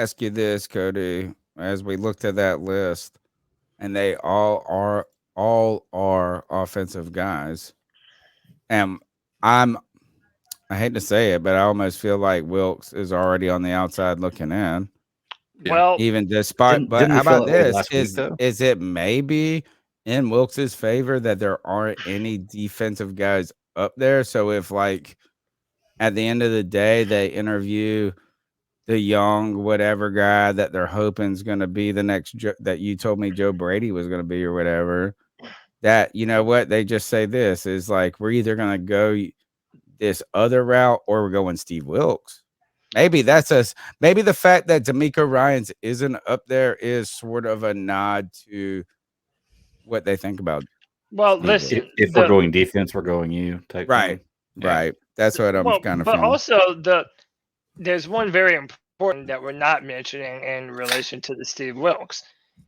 ask you this, Cody, as we looked at that list, and they all are offensive guys. And I'm I hate to say it, but I almost feel like Wilks is already on the outside looking in. Yeah. Well, Even despite, Didn't but we how feel about that way this? last week though? Is it maybe in Wilks's favor that there aren't any defensive guys up there? So if like at the end of the day they interview the young whatever guy that they're hoping is going to be the next that you told me Joe Brady was going to be or whatever, that you know what they just say this is like we're either going to go this other route or we're going Steve Wilks. Maybe that's us. Maybe the fact that D'Amico Ryans isn't up there is sort of a nod to what they think about well, Steve Like Wilks. listen, if we're going defense, we're going you type Right, thing. Yeah. right. That's what I'm well, kind of but feeling. also there's one very important that we're not mentioning in relation to the Steve Wilks,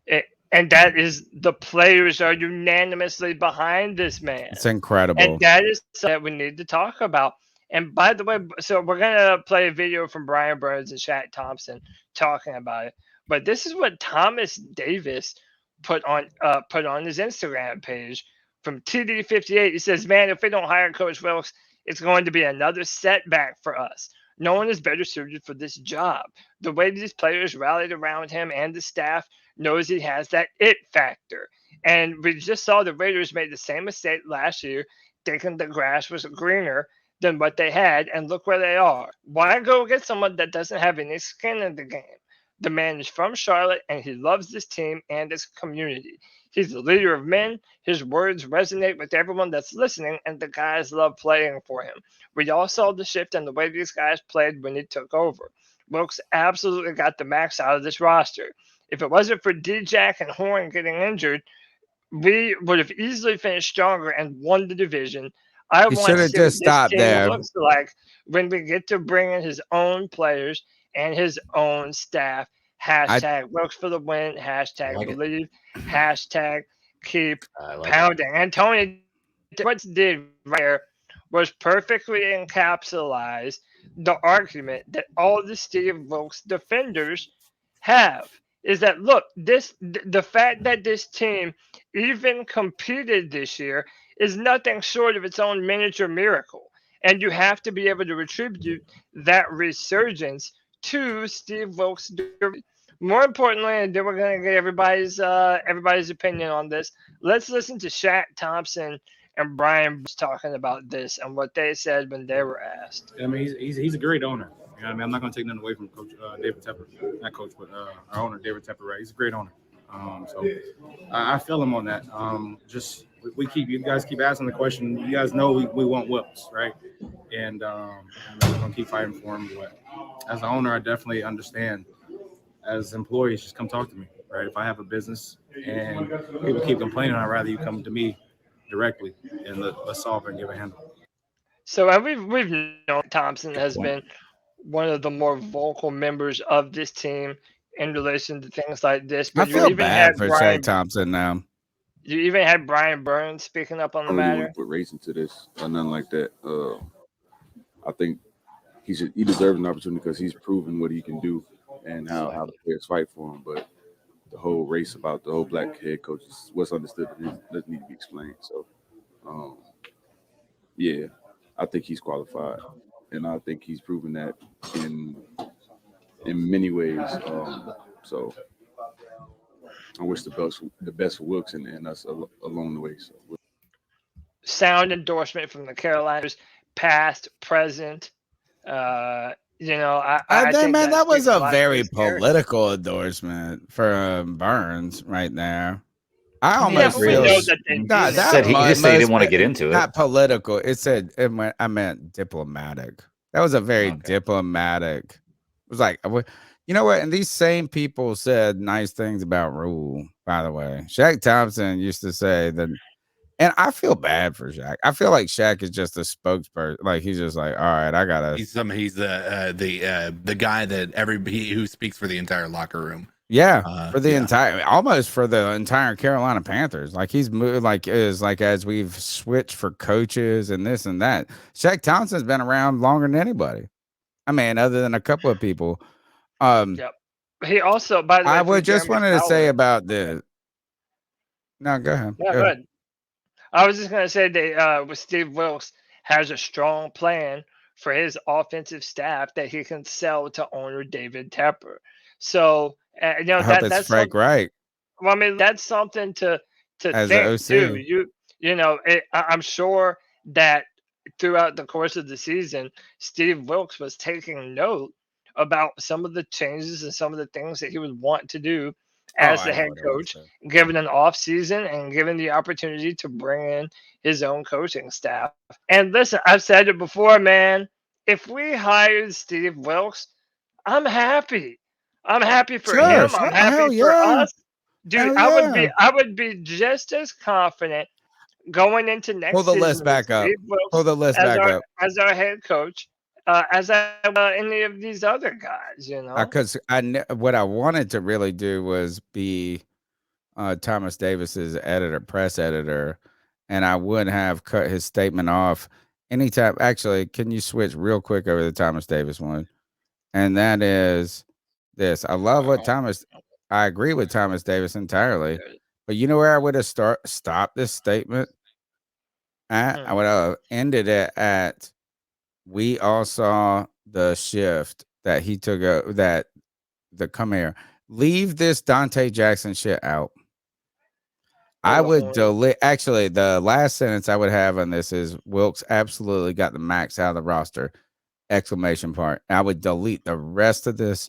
it, and that is the players are unanimously behind this man, It's and incredible. that is something that we need to talk about. And by the way, so we're gonna play a video from Brian Burns and Shaq Thompson talking about it. But this is what Thomas Davis put on his Instagram page from TD58. He says, "Man, if we don't hire Coach Wilks, it's going to be another setback for us. No one is better suited for this job. The way these players rallied around him and the staff knows he has that it factor. And we just saw the Raiders made the same mistake last year, thinking the grass was greener than what they had, and look where they are. Why go get someone that doesn't have any skin in the game? The man is from Charlotte, and he loves this team and this community. He's the leader of men. His words resonate with everyone that's listening, and the guys love playing for him. We all saw the shift in the way these guys played when he took over. Wilkes absolutely got the max out of this roster. If it wasn't for D-Jack and Horn getting injured, we would have easily finished stronger and won the division. I He want should to have see what just this stopped team there. looks like when we get to bring in his own players and his own staff. I Hashtag works for the win. I Hashtag like it. believe. Hashtag keep I like it. pounding. And Tony, what did right there was perfectly encapsulized the argument that all the Steve Wilkes defenders have is that look, the fact that this team even competed this year is nothing short of its own miniature miracle. And you have to be able to attribute that resurgence to Steve Wilkes. More importantly, and then we're gonna get everybody's opinion on this. Let's listen to Shaq Thompson and Brian talking about this and what they said when they were asked. I mean, he's a great owner. You know what I mean? I'm not going to take nothing away from Coach David Tepper. Not Coach, but our owner, David Tepper, right? He's a great owner. So I feel him on that. Just you guys keep asking the question. You guys know we want Wilks, right? And we're going to keep fighting for him. But as an owner, I definitely understand. As employees, just come talk to me, right? If I have a business and people keep complaining, I'd rather you come to me directly and let's solve it and give a handle. So we've known Thompson Good has point. been one of the more vocal members of this team in relation to things like this. I But feel bad for Shaq Thompson now. You even had Brian Burns speaking up on I the don't really want matter. to put race into this or nothing like that. I think he deserves an opportunity because he's proven what he can do and how the players fight for him. But the whole race about the whole black head coach is what's understood doesn't need to be explained. So, um, yeah, I think he's qualified, and I think he's proven that in many ways. So I wish the best for Wilks and us along the way. So. Sound endorsement from the Carolinas, past, present. I Think, think man, that that was speaks a a lot to very his character. political endorsement for Burns right there. I I mean, Yeah, almost but we feel know that they he mean not it. that said he just said he didn't want to get most into it. not political. It said I meant diplomatic. That was a very Okay. diplomatic. It was like, you know what? And these same people said nice things about Rule. By the way, Shaq Thompson used to say that, and I feel bad for Shaq. I feel like Shaq is just a spokesperson. Like he's just like, all right, I gotta. He's the guy that everybody who speaks for the entire locker room. Yeah, for the Yeah. almost for the entire Carolina Panthers. Like he's moved, as we've switched for coaches and this and that. Shaq Thompson's been around longer than anybody. I mean, other than a couple of people. Um, Yep. He also, by the way, I for would just Jeremy wanted to say Fowler- about the. No, go ahead. No, Go ahead. good. I was just gonna say that with Steve Wilks has a strong plan for his offensive staff that he can sell to owner David Tepper. So you know I hope it's that's Frank Wright well, I mean that's something to as think the too. OC. You know, I'm sure that throughout the course of the season, Steve Wilks was taking note about some of the changes and some of the things that he would want to do as the I know head what it was, coach, though. given an off season and given the opportunity to bring in his own coaching staff. And listen, I've said it before, man. If we hired Steve Wilks, I'm happy. I'm happy for Sure, him. sure. I'm happy Hell for yeah. us. Dude, Hell I yeah. would be just as confident going into next Pull the season list with back up. Steve Wilks Pull the list back up. as our head coach, as any of these other guys, you know. Because what I wanted to really do was be Thomas Davis's press editor, and I would have cut his statement off anytime. Actually, can you switch real quick over the Thomas Davis one? And that is this. I love what I agree with Thomas Davis entirely, but you know where I would have stopped this statement at? I would have ended it at, we all saw the shift that he took come here. Leave this Dante Jackson shit out. I would delete. Actually, the last sentence I would have on this is Wilks absolutely got the max out of the roster! Exclamation point. I would delete the rest of this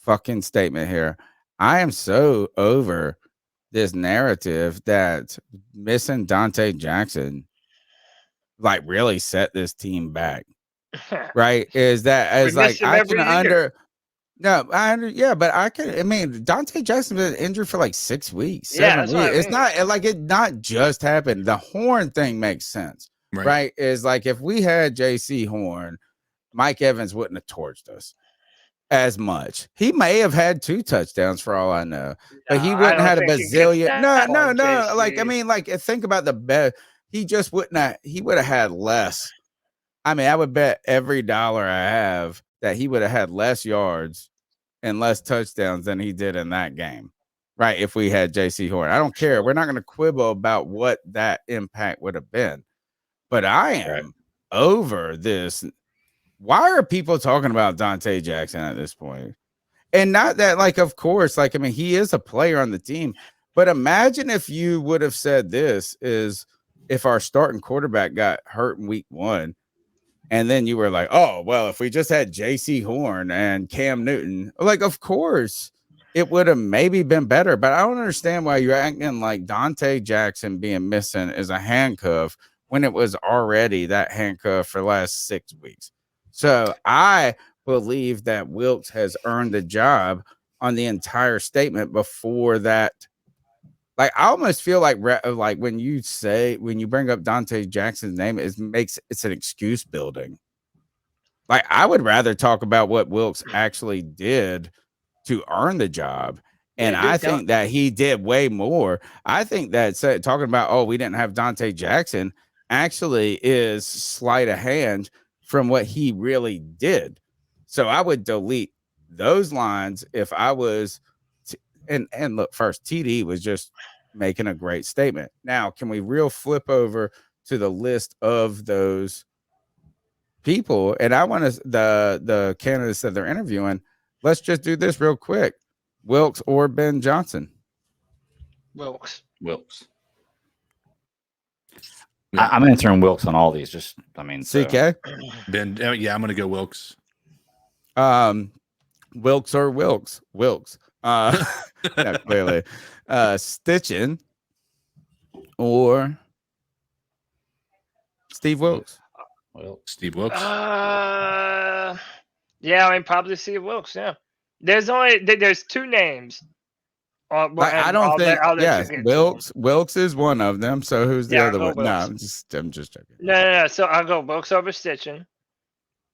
fucking statement here. I am so over this narrative that missing Dante Jackson like really set this team back. Right? Is that as like I can but I mean, Dante Jackson's been injured for like 6 weeks, 7 weeks. It's not like it not just happened. The Horn thing makes sense, right? Is like if we had JC Horn, Mike Evans wouldn't have torched us as much. He may have had 2 touchdowns for all I know, but he wouldn't have had a bazillion. No. Like, I mean, like think about the bet. He just wouldn't have, he would have had less. I mean, I would bet every dollar I have that he would have had less yards and less touchdowns than he did in that game, right? If we had JC Horn. I don't care. We're not going to quibble about what that impact would have been. But I am over this. Why are people talking about Dante Jackson at this point? And not that, like, of course, like, I mean, he is a player on the team. But imagine if you would have said this is if our starting quarterback got hurt in week 1. And then you were like, oh, well, if we just had JC Horn and Cam Newton, like, of course, it would have maybe been better. But I don't understand why you're acting like Dante Jackson being missing is a handcuff when it was already that handcuff for the last 6 weeks. So I believe that Wilks has earned the job on the entire statement before that. Like, I almost feel like when you bring up Dante Jackson's name, it's an excuse building. Like, I would rather talk about what Wilks actually did to earn the job. And I think that he did way more. I think that talking about, oh, we didn't have Dante Jackson actually is sleight of hand from what he really did. So I would delete those lines if I was and look, first, TD was just making a great statement. Now, can we flip over to the list of those people? And I want to the candidates that they're interviewing. Let's just do this real quick. Wilks or Ben Johnson? Wilks. I'm answering Wilks on all these. Just, I mean, CK? Ben, yeah, I'm going to go Wilks. Wilks or Wilks? Wilks. Yeah, clearly. Steichen or Steve Wilks? Well, Steve Wilks. Yeah, I mean, probably Steve Wilks. Yeah. There's 2 names. I don't think. Yes, Wilks is one of them. So who's the other one? No, I'm just joking. No. So I'll go Wilks over Steichen.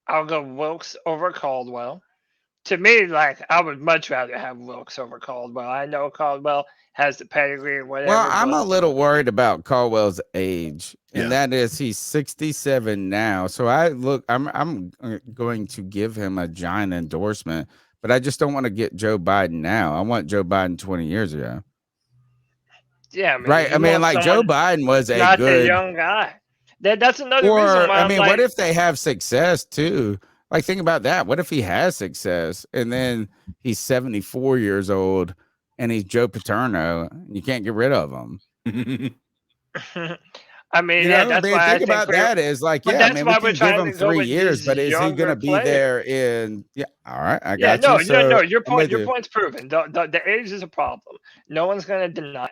I'll go Wilks over Caldwell. To me, like, I would much rather have Wilks over Caldwell. I know Caldwell has the pedigree or whatever. Well, I'm a little worried about Caldwell's age, and that is he's 67 now. So I'm going to give him a giant endorsement, but I just don't want to get Joe Biden now. I want Joe Biden 20 years ago. Yeah, I mean, Right. I mean, like Joe Biden was a not good the young guy. That's another reason or why I I'm mean, like, what if they have success too? Like, think about that. What if he has success and then he's 74 years old and he's Joe Paterno and you can't get rid of him? I mean, You yeah, know, that's I mean, why I think think about that is like, but yeah, that's man, why we we're can give trying him to go 3 with years, these but is he going younger to be players. there in? Yeah, all right, I Yeah, got you. no, So your I'm with you. point's proven. The age is a problem. No one's going to deny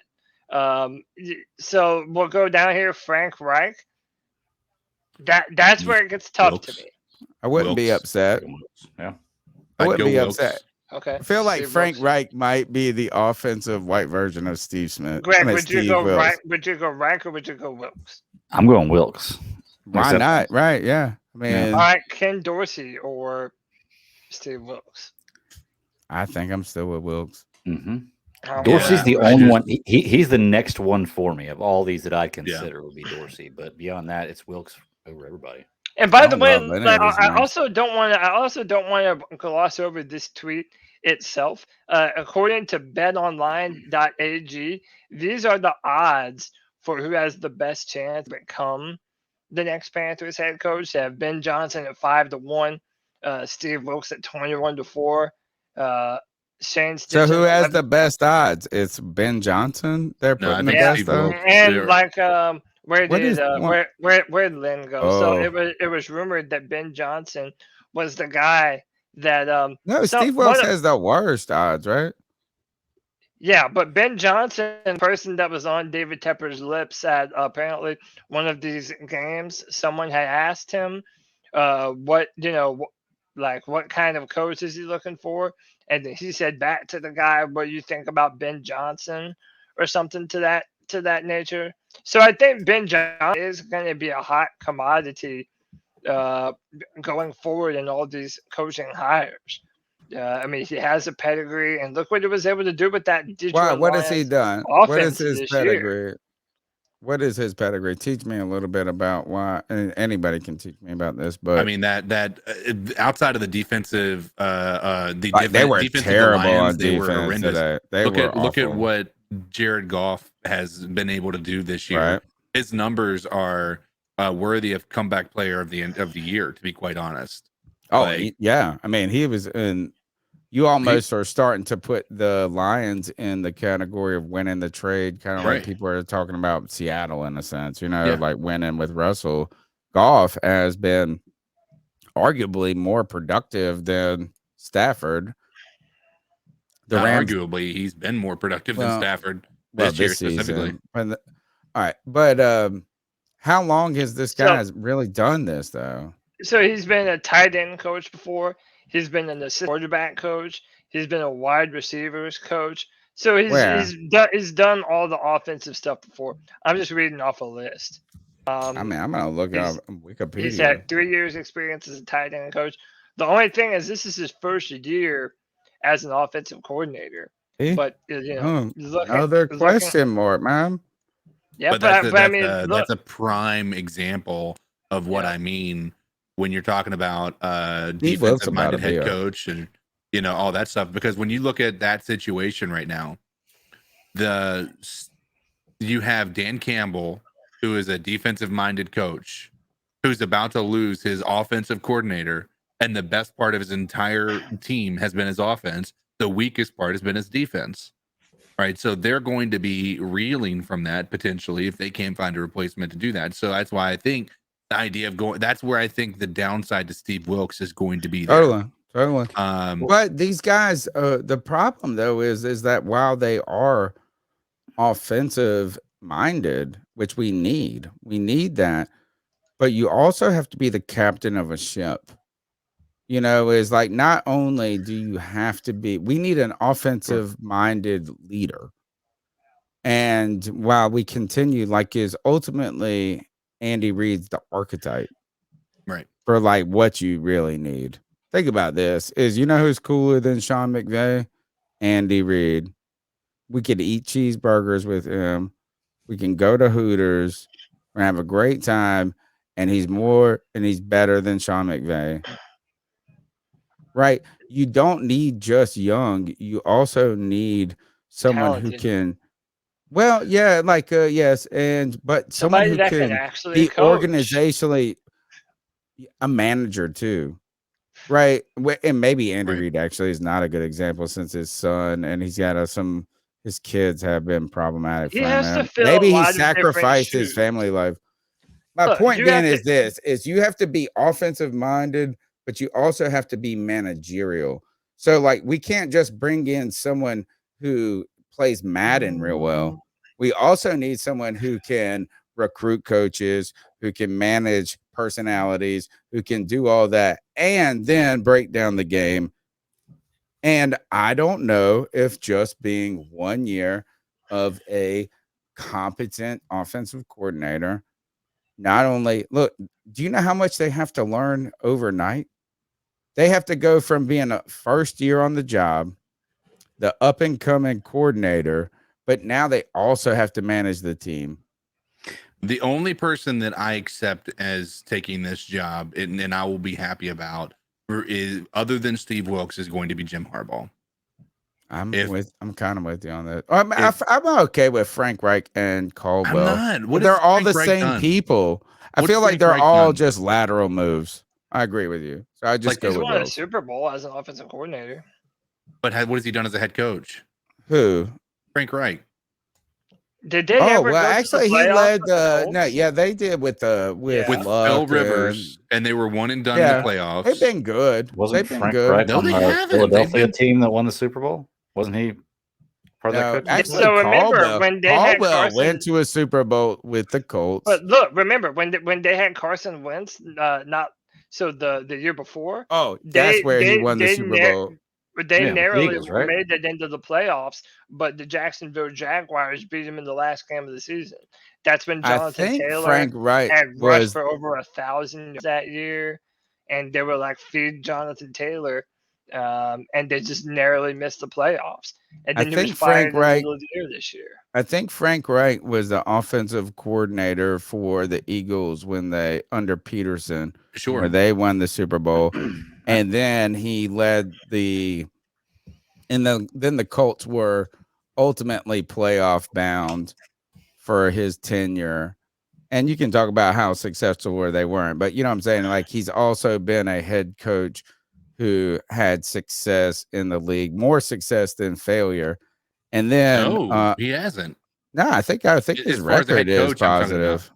it. So we'll go down here. Frank Reich. That's where it gets tough Wilks. to me. I wouldn't be Wilks. upset. Yeah. I I'd wouldn't go be Wilks. upset. Okay. I feel like Steve Frank Wilks. Reich might be the offensive white version of Steve Smith. Greg, I mean, would you Steve go Wilks. Reich? Would you go Reich or would you go Wilks? I'm going Wilks. Why Except- not? Right? Yeah. I mean, All right, Ken Dorsey or Steve Wilks. I think I'm still with Wilks. Mm-hmm. Oh, Dorsey's wow. the I only just- one. He's the next one for me of all these that I consider would be Dorsey. But beyond that, it's Wilks over everybody. And by I the don't way, love any like, of his I names. also don't want to gloss over this tweet itself. According to betonline.ag, these are the odds for who has the best chance to become the next Panthers head coach. They have Ben Johnson at 5-1, Steve Wilks at 21-4, Shane So Steichen who has 11 the best odds? It's Ben Johnson. They're No, I putting the think Yeah. best Steve odds. Wilks. And They're- like where What did is one- where did Lynn go? So Oh. it was rumored that Ben Johnson was the guy that No, so- Steve one Wilks of- has the worst odds, right? yeah, but Ben Johnson, the person that was on David Tepper's lips at apparently one of these games, someone had asked him what what kind of coach is he looking for, and he said back to the guy, what do you think about Ben Johnson or something to that nature. So I think Ben Johnson is going to be a hot commodity going forward in all these coaching hires. I mean, he has a pedigree, and look what he was able to do with that Detroit Why? What has he Lions done? What offense is his this year. pedigree? What is his pedigree? Teach me a little bit about why. And anybody can teach me about this, but I mean that outside of the defensive, they were defensive terrible alliance, on they were defense horrendous. today. They Look were at awful. what Jared Goff has been able to do this year. Right. His numbers are worthy of comeback player of the year. To be quite honest. Oh, Like- yeah. I mean, he was in. You almost are starting to put the Lions in the category of winning the trade, kind of like Right. people are talking about Seattle in a sense, you know, Yeah. like winning with Russell. Goff has been arguably more productive than Stafford. The Rams, Arguably, he's been more productive Well, than Stafford well, this year this specifically. season. All right, but how long has this So- guy really done this though? So he's been a tight end coach before. He's been an assistant quarterback coach. He's been a wide receivers coach. So Where? he's done all the offensive stuff before. I'm just reading off a list. I mean, I'm gonna look he's- up Wikipedia. He's had 3 years experience as a tight end coach. The only thing is this is his first year as an offensive coordinator. See? But Oh, he's looking- another he's looking- question mark, man. Yeah, But I mean, look, that's a prime example of what Yeah. I mean when you're talking about Steve Wilks defensive about minded to head be a- coach and all that stuff. Because when you look at that situation right now, you have Dan Campbell, who is a defensive minded coach, who's about to lose his offensive coordinator, and the best part of his entire team has been his offense. The weakest part has been his defense. Right. So they're going to be reeling from that potentially if they can't find a replacement to do that. So that's why I think the idea of that's where I think the downside to Steve Wilks is going to be there. Totally. But these guys, the problem though is that while they are offensive minded, which we need that, but you also have to be the captain of a ship. Is like not only do you have to be, we need an offensive minded leader. And while we continue, like, is ultimately Andy Reid's the archetype, Right. for like what you really need. Think about this: is who's cooler than Sean McVay? Andy Reid. We could eat cheeseburgers with him. We can go to Hooters. We're gonna have a great time, and he's better than Sean McVay. right? You don't need just young. You also need someone who Talented. can. Well, yeah, like yes, but someone Somebody who that can can actually be coach. organizationally a manager too. Right. And maybe Andy Right. Reid actually is not a good example since his son and he's got his kids have been problematic He for him. has to And fill a maybe he lot of different sacrificed his shoes. family life. My Look, point you being have is to. this is you have to be offensive minded, but you also have to be managerial. So like we can't just bring in someone who plays Madden real well. We also need someone who can recruit coaches, who can manage personalities, who can do all that, and then break down the game. And I don't know if just being 1 year of a competent offensive coordinator, not only look, do you know how much they have to learn overnight? They have to go from being a first year on the job, the up and coming coordinator, but now they also have to manage the team. The only person that I accept as taking this job and I will be happy about is, other than Steve Wilks, is going to be Jim Harbaugh. I'm kind of with you on that. I'm okay with Frank Reich and Caldwell. I'm not. They're all the same people. I feel like they're all just lateral moves. I agree with you. So I just go He's with won a those. Super Bowl as an offensive coordinator. But what has he done as a head coach? Who? Frank Reich. Did they ever go actually, to the he led playoffs with the no, Colts? yeah, they did with Luck Phil Rivers, and they were one and done in the playoffs. They've been good. Wasn't They've been Frank good. Reich No, on they the haven't. Philadelphia team that won the Super Bowl? Wasn't he part of that coaching Actually, So remember Caldwell, when they had Caldwell Carson, went to a Super Bowl with the Colts. but look, remember when they had Carson Wentz, the year before. Oh, that's where he won the Super Bowl. But they Yeah, narrowly Eagles, right? made it into the playoffs, but the Jacksonville Jaguars beat them in the last game of the season. That's when I Jonathan think Taylor Frank Reich had rushed was for over 1,000 that year, and they were like, feed Jonathan Taylor, and they just narrowly missed the playoffs. And then he was fired in the middle of the year this year. I think Frank Reich was the offensive coordinator for the Eagles when they under Peterson, where they won the Super Bowl, and then he led then the Colts were ultimately playoff bound for his tenure. And you can talk about how successful were they weren't, but you know what I'm saying? Like he's also been a head coach who had success in the league, more success than failure. And then he hasn't. No, I think his record is positive.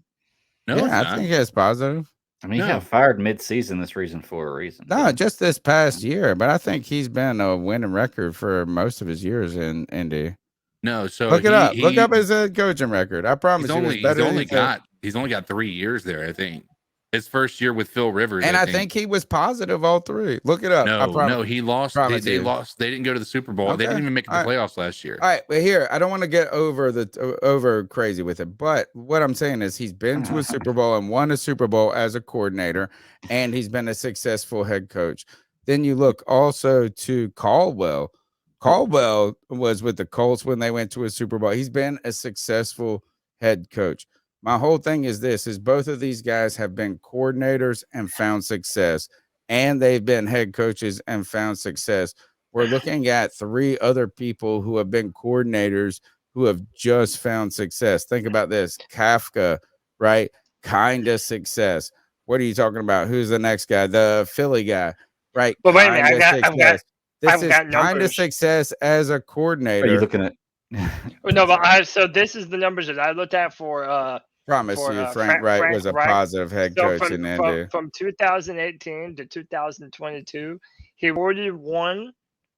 No, yeah, I think it's positive. I mean, he got fired mid-season this reason for a reason. No, just this past year, but I think he's been a winning record for most of his years in Indy. No, so look it up. Look up his coaching record. I promise he's only got 3 years there, I think. His first year with Phil Rivers, and I think he was positive all three. Look it up. No, he lost. They lost. They didn't go to the Super Bowl. Okay. They didn't even make it to the playoffs last year. All right, but here I don't want to get over crazy with it, but what I'm saying is he's been to a Super Bowl and won a Super Bowl as a coordinator, and he's been a successful head coach. Then you look also to Caldwell. Caldwell was with the Colts when they went to a Super Bowl. He's been a successful head coach. My whole thing is both of these guys have been coordinators and found success, and they've been head coaches and found success. We're looking at 3 other people who have been coordinators who have just found success. Think about this. Kafka, right? Kind of success. What are you talking about? Who's the next guy? The Philly guy, right? But wait a minute, This is kind of success as a coordinator. Are you looking at? So this is the numbers that I looked at for. Promise you, Frank Reich was a positive head coach in Indy. From 2018 to 2022, he already won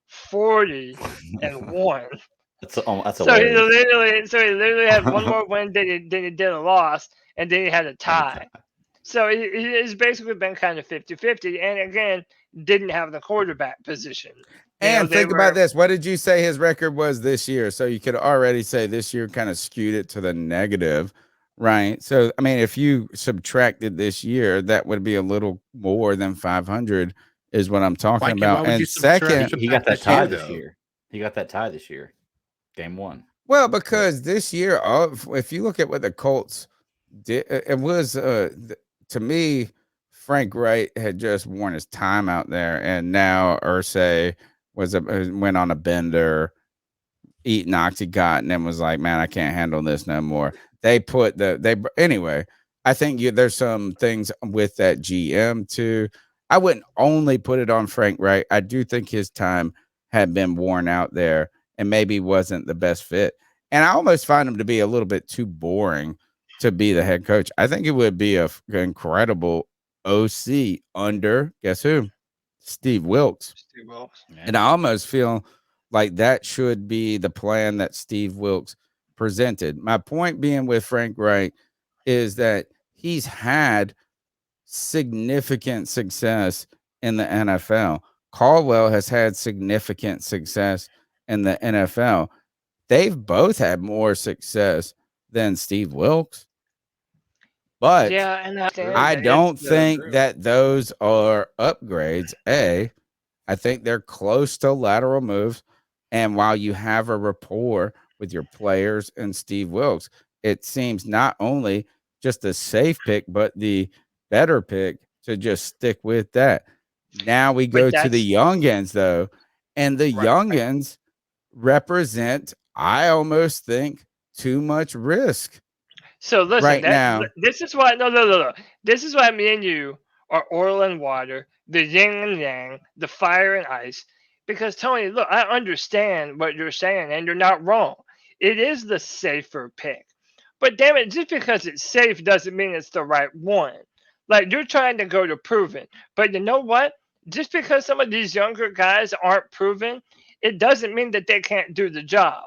40 and 1. That's so he literally had one more win than he did a loss, and then he had a tie. So he's basically been kind of 50-50, and again, didn't have the quarterback position. And think about this. What did you say his record was this year? So you could already say this year kind of skewed it to the negative. Right. So, I mean, if you subtracted this year, that would be a little more than 500 is what I'm talking about. And second, he got that tie this year. He got that tie this year. Game 1. Well, because this year, if you look at what the Colts did, it was, to me, Frank Wright had just worn his time out there, and now Irsay went on a bender, eating Oxycontin, and was like, "Man, I can't handle this no more." Anyway. I think there's some things with that GM too. I wouldn't only put it on Frank Wright. I do think his time had been worn out there and maybe wasn't the best fit. And I almost find him to be a little bit too boring to be the head coach. I think it would be an incredible OC under, guess who? Steve Wilks. And I almost feel like that should be the plan that Steve Wilks presented. My point being with Frank Wright is that he's had significant success in the NFL. Caldwell has had significant success in the NFL. They've both had more success than Steve Wilks. But yeah, and I don't think that those are upgrades. I think they're close to lateral moves. And while you have a rapport with your players and Steve Wilks, it seems not only just a safe pick, but the better pick to just stick with that. Now we go to the youngins, though, and the youngins represent, I almost think, too much risk. So listen, right now, this is why no. This is why me and you are oil and water, the yin and yang, the fire and ice. Because Tony, look, I understand what you're saying, and you're not wrong. It is the safer pick. But damn it, just because it's safe doesn't mean it's the right one. Like, you're trying to go to proven. But you know what? Just because some of these younger guys aren't proven, it doesn't mean that they can't do the job.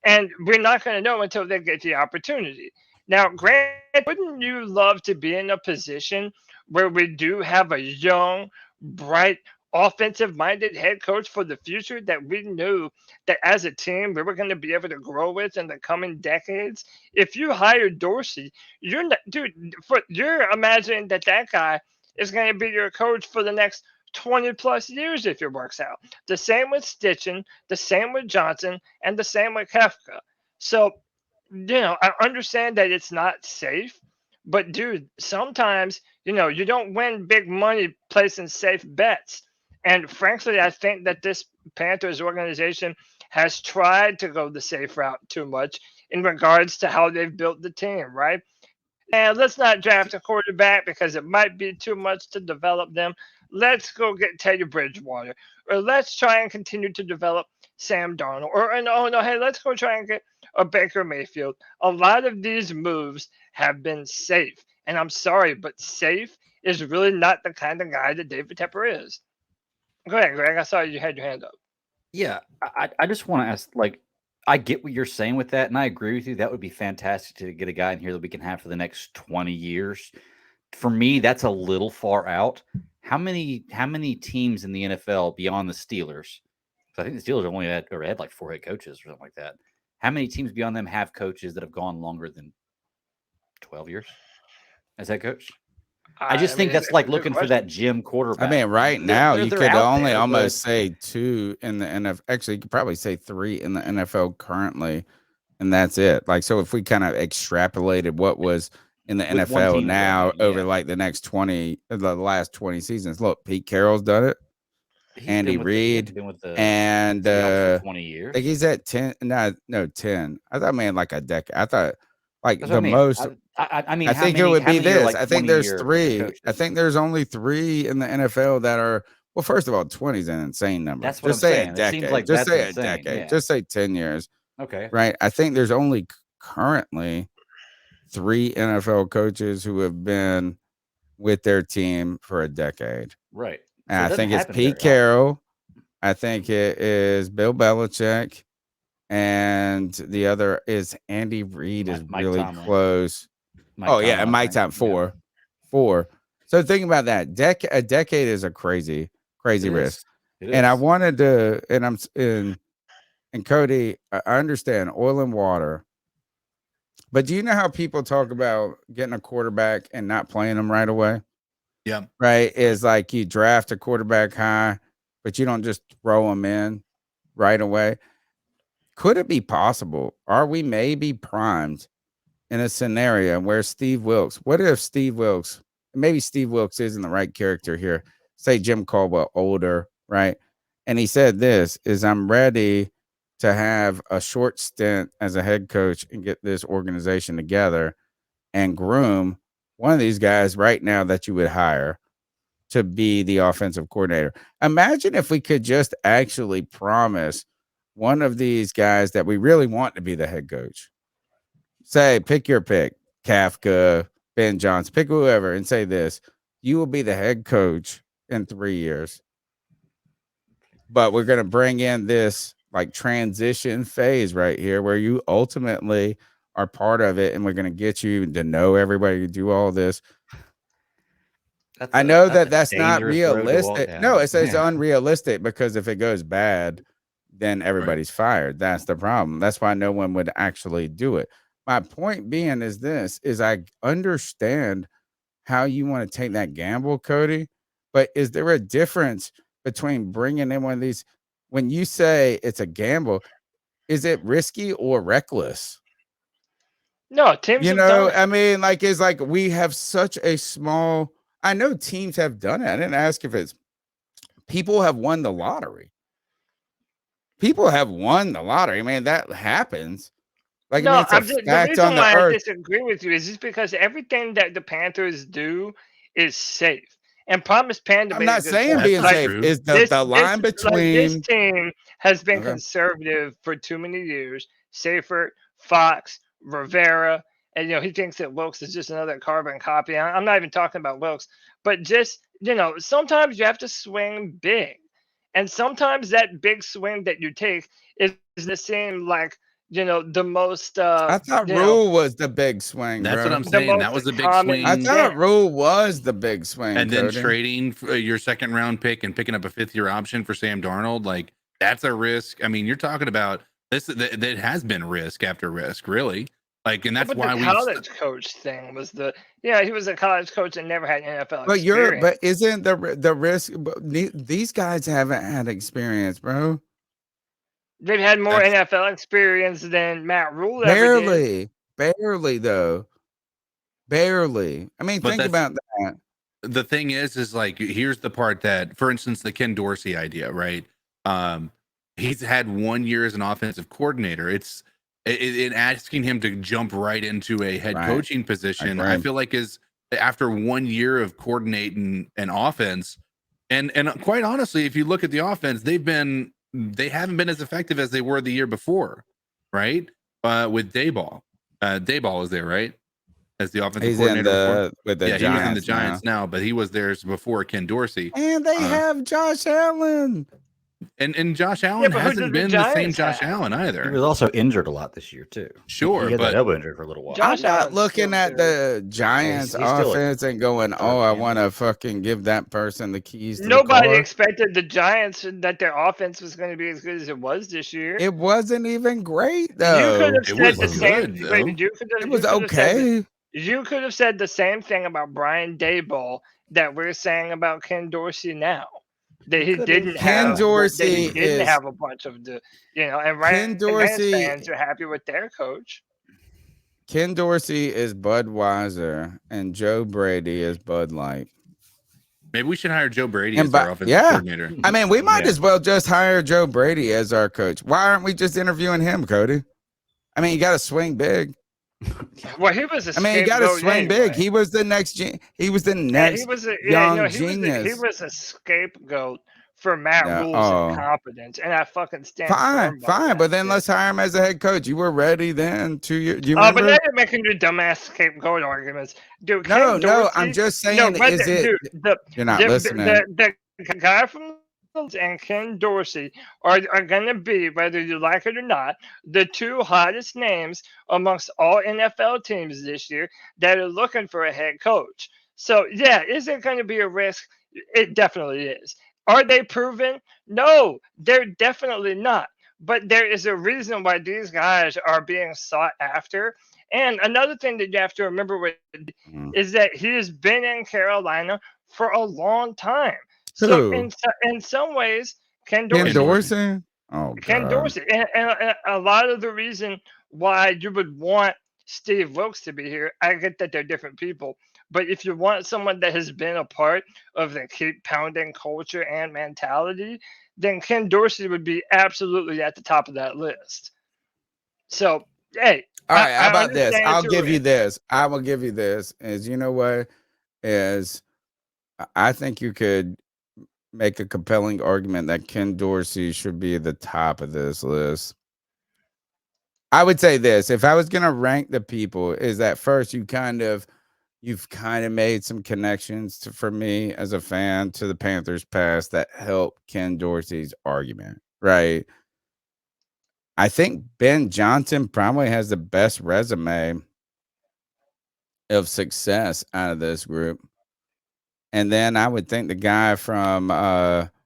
And we're not going to know until they get the opportunity. Now, granted, wouldn't you love to be in a position where we do have a young, bright, offensive-minded head coach for the future that we knew that as a team we were going to be able to grow with in the coming decades? If you hire Dorsey, you're not, dude. You're imagining that guy is going to be your coach for the next 20 plus years if it works out. The same with Steichen, the same with Johnson, and the same with Kafka. So, I understand that it's not safe, but dude, sometimes you don't win big money placing safe bets. And frankly, I think that this Panthers organization has tried to go the safe route too much in regards to how they've built the team, right? And let's not draft a quarterback because it might be too much to develop them. Let's go get Teddy Bridgewater, or let's try and continue to develop Sam Darnold, hey, let's go try and get a Baker Mayfield. A lot of these moves have been safe, and I'm sorry, but safe is really not the kind of guy that David Tepper is. Go ahead, Greg. I saw you had your hand up. Yeah, I just want to ask, like, I get what you're saying with that, and I agree with you. That would be fantastic to get a guy in here that we can have for the next 20 years. For me, that's a little far out. How many teams in the NFL beyond the Steelers? So I think the Steelers only had like 4 head coaches or something like that. How many teams beyond them have coaches that have gone longer than 12 years as head coach? I just think that's like looking for that gym quarterback. I mean, right now you could only almost say 2 in the NFL. Actually, you could probably say 3 in the NFL currently, and that's it. Like, so if we kind of extrapolated what was in the NFL now over like the last 20 seasons. Look, Pete Carroll's done it. Andy Reid, and 20 years. Like he's at 10. No, 10. I thought, man, like a decade. I thought like the most. I think it would be this. I think there's 3. I think there's only 3 in the NFL that are. Well, first of all, 20 is an insane number. That's what I'm saying. It seems like just say insane. a decade. Yeah. Just say 10 years. Okay. Right. I think there's only currently 3 NFL coaches who have been with their team for a decade. Right. And I think it's Pete Carroll. I think it is Bill Belichick. And the other is Andy Reid is really close. And Mike Tomlin. 4. 4. So think about that. A decade is a crazy risk. And I wanted to, and Cody, I understand oil and water. But do you know how people talk about getting a quarterback and not playing them right away? Yeah. Right. Is like you draft a quarterback high, but you don't just throw them in right away. Could it be possible? Are we maybe primed in a scenario where Steve Wilks, what if Steve Wilks maybe Steve Wilks isn't the right character here. Say Jim Caldwell, older, right? And he said this is I'm ready to have a short stint as a head coach and get this organization together and groom one of these guys right now that you would hire to be the offensive coordinator. Imagine if we could just actually promise one of these guys that we really want to be the head coach. Say, pick your pick, Kafka, Ben Johnson, pick whoever, and say this: you will be the head coach in 3 years. But we're going to bring in this like transition phase right here where you ultimately are part of it, and we're going to get you to know everybody, do all this. I know that's not realistic. No, it's unrealistic because if it goes bad, then everybody's fired. That's the problem. That's why no one would actually do it. My point being is I understand how you want to take that gamble, Cody, but is there a difference between bringing in one of these? When you say it's a gamble, is it risky or reckless? No, teams. I mean, like, it's like we have such a small. I know teams have done it. I didn't ask if it's people have won the lottery. People have won the lottery. I mean, that happens. Like, no, I mean, it's a fact on the earth. I disagree with you is just because everything that the Panthers do is safe. And Promise Panda. I'm not saying being safe. Is the line between this team has been conservative for too many years. Safer, Fox, Rivera. And, he thinks that Wilks is just another carbon copy. I'm not even talking about Wilks. But just, sometimes you have to swing big. And sometimes that big swing that you take is the same, like, the most. I thought Rule was the big swing. That's bro. what I'm saying. That was the big swing. I thought Rule was the big swing. And then Cody. trading your second round pick and picking up a 5th-year option for Sam Darnold, like that's a risk. I mean, you're talking about this. That has been risk after risk, really. Like, and that's why the college coach thing was he was a college coach and never had NFL experience. But isn't the risk? These guys haven't had experience, bro. They've had more NFL experience than Matt Rule ever did. Barely though. Barely. I mean, think about that. The thing is like, here's the part that, for instance, the Ken Dorsey idea, right? He's had 1 year as an offensive coordinator. It's in asking him to jump right into a head coaching position. I feel like is after 1 year of coordinating an offense, and quite honestly, if you look at the offense, they haven't been as effective as they were the year before, right? With Dayball. Dayball is there, right? As the offensive coordinator. With the Giants he was in the Giants now, but he was there before Ken Dorsey. And they have Josh Allen. And Josh Allen hasn't been the same Josh Allen either. He was also injured a lot this year too. Sure, he had but that elbow injured for a little while. I'm not looking at the Giants offense and going, I want to fucking give that person the keys to Nobody the car. expected the Giants that their offense was going to be as good as it was this year. It wasn't even great though. You could have said the same. It was okay. You could have said the same thing about Brian Dayball that we're saying about Ken Dorsey now. That he didn't have. Dorsey he didn't have a bunch of and Ken Dorsey fans are happy with their coach. Ken Dorsey is Budweiser and Joe Brady is Bud Light. Maybe we should hire Joe Brady as our offensive coordinator. I mean, we might as well just hire Joe Brady as our coach. Why aren't we just interviewing him, Cody? I mean, you got to swing big. Well, he was. You got to swing big. He was the next. He was the next young genius. He was a scapegoat for Matt Rule's incompetence, and I fucking stand. Fine, but then let's hire him as a head coach. You were ready then. 2 years. Do you remember? But now you're making your dumbass scapegoat arguments, dude. No. I'm just saying. You're not listening. The guy from and Ken Dorsey are going to be, whether you like it or not, the two hottest names amongst all NFL teams this year that are looking for a head coach. So, is it going to be a risk? It definitely is. Are they proven? No, they're definitely not. But there is a reason why these guys are being sought after. And another thing that you have to remember is that he has been in Carolina for a long time. So in some ways, Ken Dorsey. Oh, Ken Dorsey. And a lot of the reason why you would want Steve Wilks to be here. I get that they're different people, but if you want someone that has been a part of the keep pounding culture and mentality, then Ken Dorsey would be absolutely at the top of that list. So, hey, All right, how I about this? understand I'll your give you rant. this. I will give you this. Is you know what is I think you could make a compelling argument that Ken Dorsey should be at the top of this list. I would say this: if I was going to rank the people, is that first you've kind of made some connections for me as a fan to the Panthers past that help Ken Dorsey's argument, right? I think Ben Johnson probably has the best resume of success out of this group. And then I would think the guy from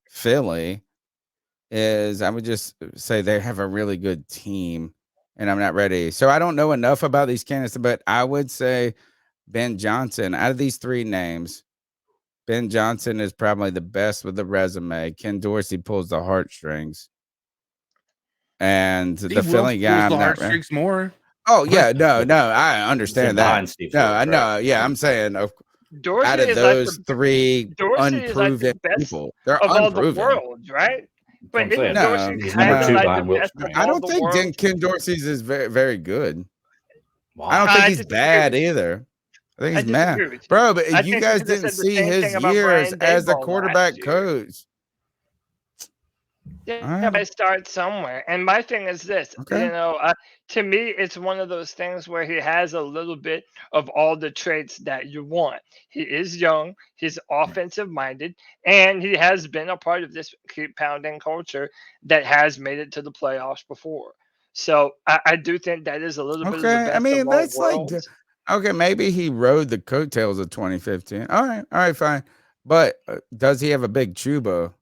Philly is, I would just say they have a really good team, and I'm not ready. So I don't know enough about these candidates, but I would say Ben Johnson, out of these three names, Ben Johnson is probably the best with the resume. Ken Dorsey pulls the heartstrings. And the Steve Philly Wilks guy, pulls the I'm not heartstrings more. Oh, yeah, no, I understand that. behind Steve No, Wilks, I right? know. Yeah, I'm saying out Dorsey of is like those the three Dorsey is like the unproven best people, they're of all the unproven. world, right? But That's what isn't I'm saying. No, Dorsey He's kind number of two like the behind Wilks. best of I all don't the think world? Ken Dorsey's is very, very good. Wow. I don't think I he's disagree bad with you. either. I think I he's mad. disagree with you. Bro, but I you think guys you could have didn't said the see same his thing about years Brian as the Daboll quarterback last year. coach. Yeah, All right. but start somewhere. And my thing is this, Okay. to me, it's one of those things where he has a little bit of all the traits that you want. He is young, he's offensive minded, and he has been a part of this keep pounding culture that has made it to the playoffs before. So I do think that is a little bit of the Okay. I best mean, of all that's like, worlds. okay, maybe he rode the coattails of 2015. All right, fine. But does he have a big chuba?